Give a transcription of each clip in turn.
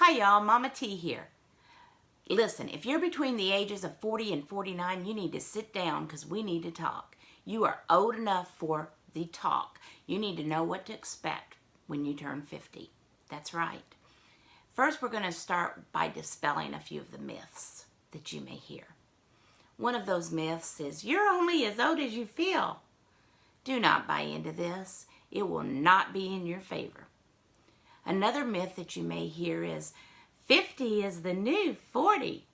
Hi y'all, Mama T here. Listen, if you're between the ages of 40 and 49, you need to sit down because we need to talk. You are old enough for the talk. You need to know what to expect when you turn 50. That's right. First, we're going to start by dispelling a few of the myths that you may hear. One of those myths is, you're only as old as you feel. Do not buy into this. It will not be in your favor. Another myth that you may hear is 50 is the new 40.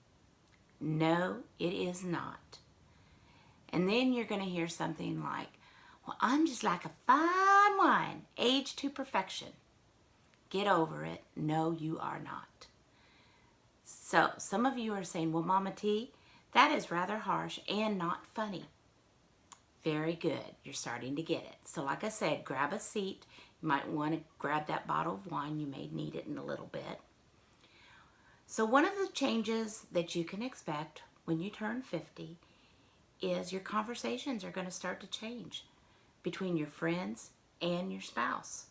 No, it is not. And then you're going to hear something like, well, I'm just like a fine wine, aged to perfection. Get over it. No, you are not. So some of you are saying, well, Mama T, that is rather harsh and not funny. Very good. You're starting to get it. So like I said, grab a seat. You might want to grab that bottle of wine. You may need it in a little bit. So one of the changes that you can expect when you turn 50 is your conversations are going to start to change between your friends and your spouse.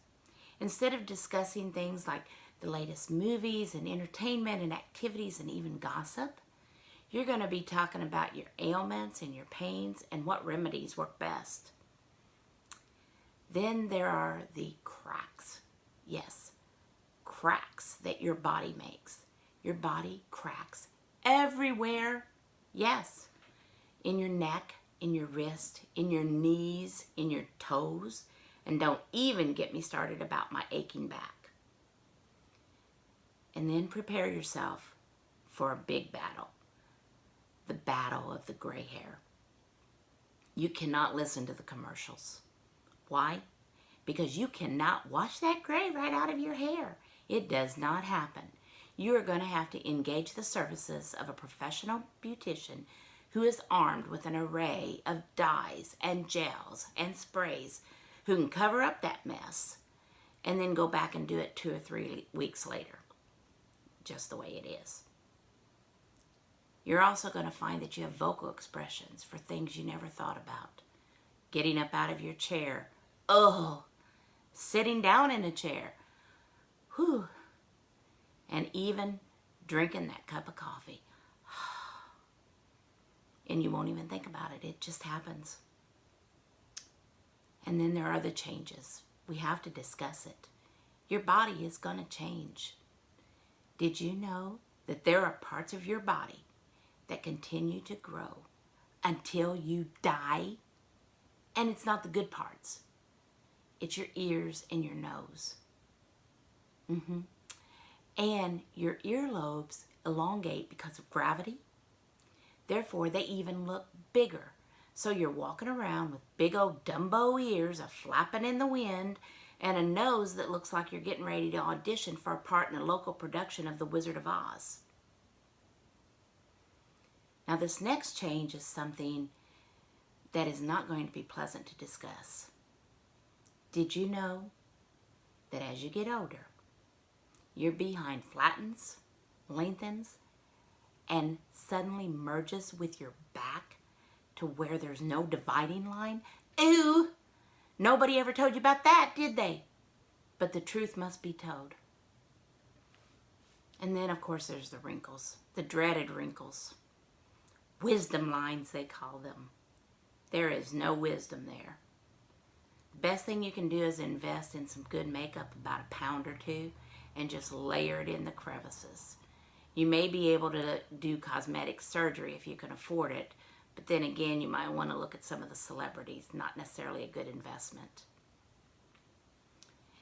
Instead of discussing things like the latest movies and entertainment and activities and even gossip, you're going to be talking about your ailments and your pains and what remedies work best. Then there are the cracks. Yes, cracks that your body makes. Your body cracks everywhere. Yes, in your neck, in your wrist, in your knees, in your toes. And don't even get me started about my aching back. And then prepare yourself for a big battle. The battle of the gray hair. You cannot listen to the commercials. Why? Because you cannot wash that gray right out of your hair. It does not happen. You are going to have to engage the services of a professional beautician who is armed with an array of dyes and gels and sprays who can cover up that mess and then go back and do it 2 or 3 weeks later. Just the way it is. You're also going to find that you have vocal expressions for things you never thought about. Getting up out of your chair. Oh, sitting down in a chair. Whew. And even drinking that cup of coffee. And you won't even think about it. It just happens. And then there are the changes. We have to discuss it. Your body is going to change. Did you know that there are parts of your body that continue to grow until you die? And it's not the good parts. It's your ears and your nose. And your earlobes elongate because of gravity. Therefore, they even look bigger. So you're walking around with big old Dumbo ears flapping in the wind and a nose that looks like you're getting ready to audition for a part in a local production of The Wizard of Oz. Now, this next change is something that is not going to be pleasant to discuss. Did you know that as you get older, your behind flattens, lengthens, and suddenly merges with your back to where there's no dividing line? Ooh! Nobody ever told you about that, did they? But the truth must be told. And then, of course, there's the wrinkles, the dreaded wrinkles. Wisdom lines, they call them. There is no wisdom there. The best thing you can do is invest in some good makeup, about a pound or 2, and just layer it in the crevices. You may be able to do cosmetic surgery if you can afford it, but then again, you might want to look at some of the celebrities, not necessarily a good investment.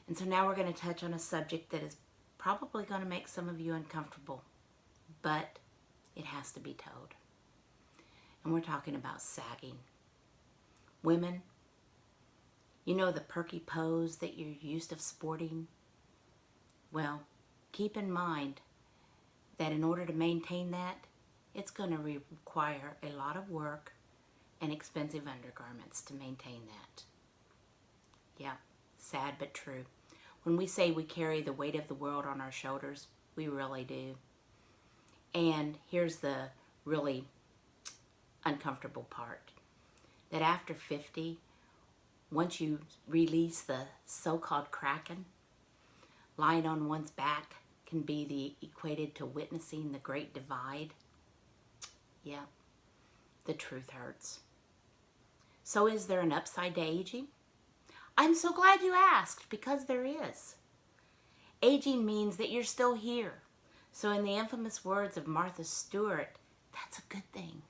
And so now we're going to touch on a subject that is probably going to make some of you uncomfortable, but it has to be told. And we're talking about sagging. Women, you know the perky pose that you're used to sporting? Well, keep in mind that in order to maintain that, it's going to require a lot of work and expensive undergarments to maintain that. Yeah, sad but true. When we say we carry the weight of the world on our shoulders, we really do. And here's the really uncomfortable part. That after 50, once you release the so-called kraken, lying on one's back can be equated to witnessing the great divide. Yeah, the truth hurts. So is there an upside to aging? I'm so glad you asked, because there is. Aging means that you're still here. So in the infamous words of Martha Stewart, that's a good thing.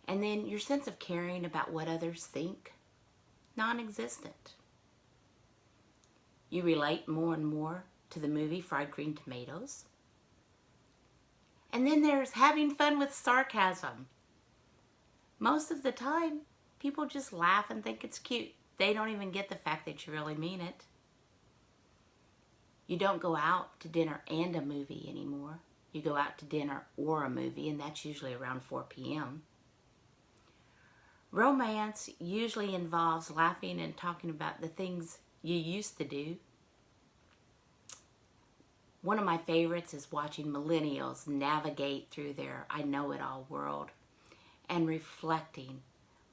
And then your sense of caring about what others think, non-existent. You relate more and more to the movie Fried Green Tomatoes. And then there's having fun with sarcasm. Most of the time, people just laugh and think it's cute. They don't even get the fact that you really mean it. You don't go out to dinner and a movie anymore. You go out to dinner or a movie, and that's usually around 4 p.m. Romance usually involves laughing and talking about the things you used to do. One of my favorites is watching millennials navigate through their I know it all world and reflecting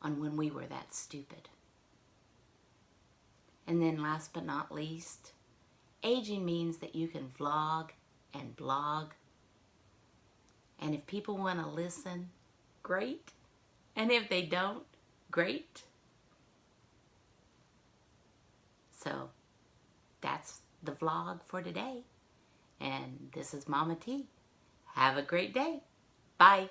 on when we were that stupid. And then last but not least, aging means that you can vlog and blog. And if people want to listen, great. And if they don't, great. So that's the vlog for today. And this is Mama T. Have a great day. Bye.